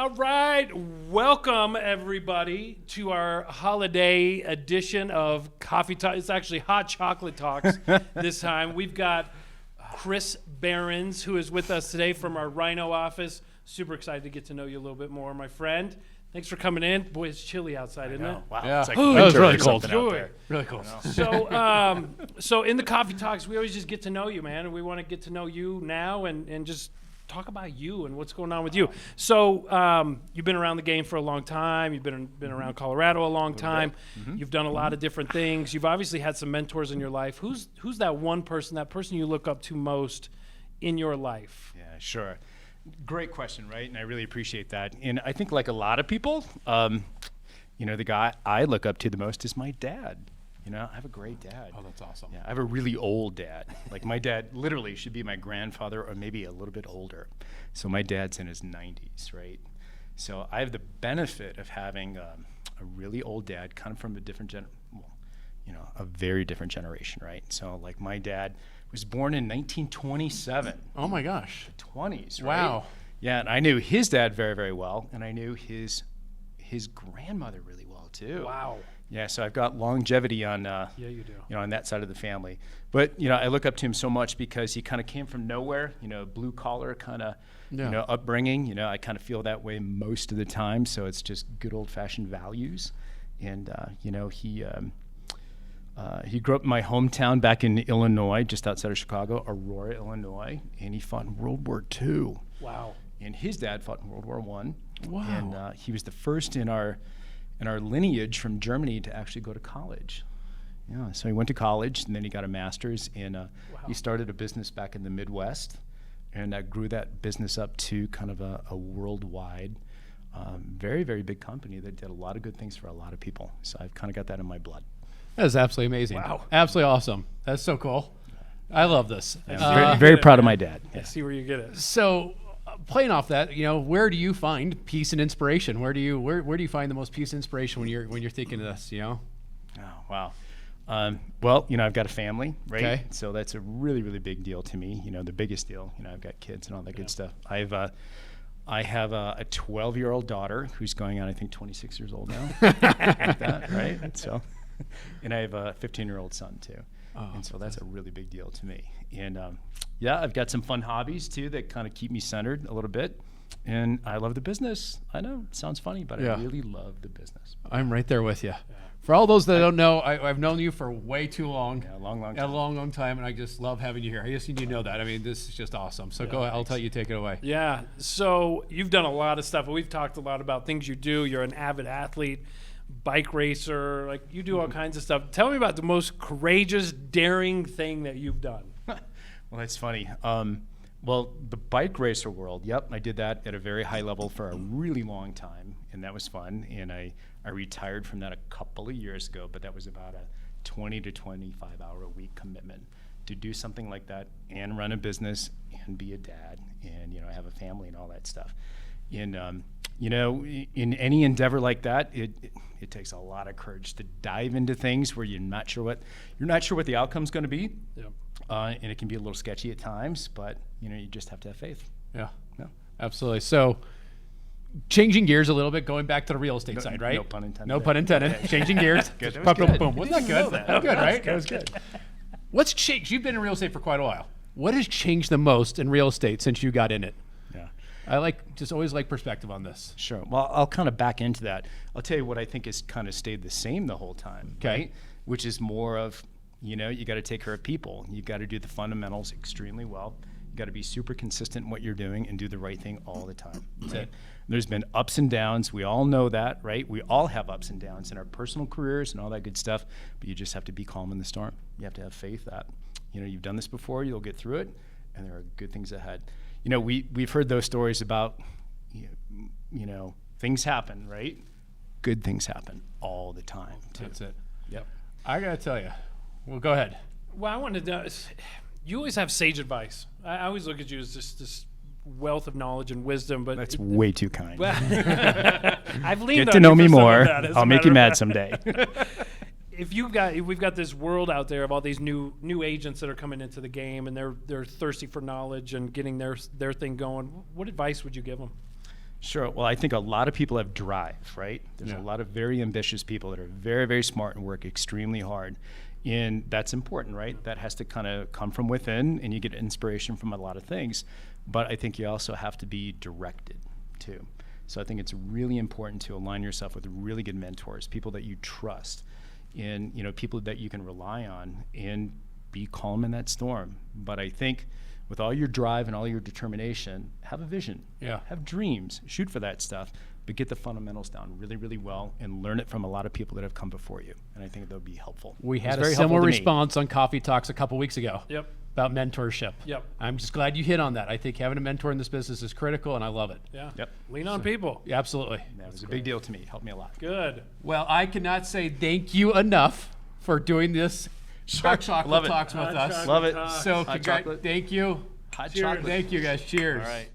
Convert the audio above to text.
All right, welcome everybody to our holiday edition of Coffee Talk. It's actually Hot Chocolate Talks this time. We've got Chris Behrens, who is with us today from our Rhino office. Super excited to get to know you a little bit more, my friend. Thanks for coming in. Boy, it's chilly outside, isn't it? Wow, yeah. it's like That was really cold. out there. Really cool. So in the Coffee Talks, we always just get to know you, man, and we want to get to know you now and just talk about you and what's going on with you. So you've been around the game for a long time. You've been around Colorado a long time. You've done a lot of different things. You've obviously had some mentors in your life. Who's that one person, that person you look up to most in your life? Yeah, sure. Great question, right? And I really appreciate that. And I think like a lot of people, the guy I look up to the most is my dad. I have a great dad. Oh, that's awesome. Yeah, I have a really old dad. Like my dad literally should be my grandfather or maybe a little bit older. So my dad's in his 90s, right? So I have the benefit of having a really old dad, kind of from a different a very different generation, right? So like my dad was born in 1927. Oh my gosh. The 20s, right? Wow. Yeah, and I knew his dad very, very well, and I knew his grandmother really well too. Wow. Yeah, so I've got longevity on you do. On that side of the family. But I look up to him so much because he kind of came from nowhere, blue collar kind of upbringing. I kind of feel that way most of the time. So it's just good old fashioned values. And he grew up in my hometown back in Illinois, just outside of Chicago, Aurora, Illinois, and he fought in World War II. Wow. And his dad fought in World War I. Wow. And he was the first in our lineage from Germany to actually go to college. Yeah, so he went to college and then he got a master's and he started a business back in the Midwest and grew that business up to kind of a worldwide, very, very big company that did a lot of good things for a lot of people. So I've kind of got that in my blood. That is absolutely amazing. Wow. Absolutely awesome. That's so cool. I love this. I'm very, very proud of my dad. I see where you get it. So playing off that, where do you find peace and inspiration? Where do you find the most peace and inspiration when you're thinking of this, Oh, wow. Well, I've got a family, right? Okay. So that's a really, really big deal to me. The biggest deal. I've got kids and all that good stuff. I have a 12-year-old daughter who's going on, I think, 26 years old now. Like that, right? So, and I have a 15-year-old son too. Oh, and so that's a really big deal to me. And I've got some fun hobbies too that kind of keep me centered a little bit. And I love the business. I know it sounds funny, but I really love the business. I'm right there with you. Yeah. For all those that don't know, I've known you for way too long. Yeah, a long time. A long time, and I just love having you here. I just need you to know that. I mean, this is just awesome. So go ahead. I'll tell you, take it away. Yeah, so you've done a lot of stuff. We've talked a lot about things you do. You're an avid athlete, bike racer, like you do all kinds of stuff. Tell me about the most courageous, daring thing that you've done. Well, that's funny. Well, the bike racer world, yep, I did that at a very high level for a really long time, and that was fun. And I retired from that a couple of years ago, but that was about a 20 to 25 hour a week commitment to do something like that and run a business and be a dad and, have a family and all that stuff. And, in any endeavor like that, it takes a lot of courage to dive into things where you're not sure what the outcome's going to be. Yep. And it can be a little sketchy at times, but you just have to have faith. Yeah, absolutely. So, changing gears a little bit, going back to the real estate side, right? No pun intended. No pun intended. Changing gears. Good. That was good. Boom. Wasn't that good? That was good, right? That was good. What's changed? You've been in real estate for quite a while. What has changed the most in real estate since you got in it? Yeah. I always like perspective on this. Sure. Well, I'll kind of back into that. I'll tell you what I think has kind of stayed the same the whole time. Okay. Right? Which is more of, you got to take care of people. You got to do the fundamentals extremely well. You got to be super consistent in what you're doing and do the right thing all the time. Right? There's been ups and downs. We all know that, right? We all have ups and downs in our personal careers and all that good stuff, but you just have to be calm in the storm. You have to have faith that, you've done this before, you'll get through it, and there are good things ahead. We've heard those stories about, things happen, right? Good things happen all the time, too. That's it. Yep. I got to tell you. Well, go ahead. Well, I wanted to know, you always have sage advice. I always look at you as just this wealth of knowledge and wisdom, but That's way too kind. I've leaned Get on to know you me for some of more. that, as a I'll make matter you of mad fact. someday. If we've got this world out there of all these new agents that are coming into the game and they're thirsty for knowledge and getting their thing going, what advice would you give them? Sure. Well, I think a lot of people have drive, right? There's Yeah. a lot of very ambitious people that are very, very smart and work extremely hard. And that's important, right? That has to kind of come from within, and you get inspiration from a lot of things. But I think you also have to be directed, too. So I think it's really important to align yourself with really good mentors, people that you trust, and people that you can rely on, and be calm in that storm. But I think with all your drive and all your determination, have a vision. Yeah. Have dreams. Shoot for that stuff, but get the fundamentals down really, really well and learn it from a lot of people that have come before you. And I think that would be helpful. We It's had a very helpful similar to me. response on Coffee Talks a couple weeks ago. Yep. About mentorship. Yep. I'm just glad you hit on that. I think having a mentor in this business is critical, and I love it. Yeah. Yep. Lean on people. Yeah, absolutely. That was a big deal to me. Helped me a lot. Good. Well, I cannot say thank you enough for doing this Hot Chocolate Love it. Talks with Hot us. chocolate Love it. talk. So, Hot chocolate. thank you. Hot Cheers. chocolate. Thank you, guys. Cheers. All right.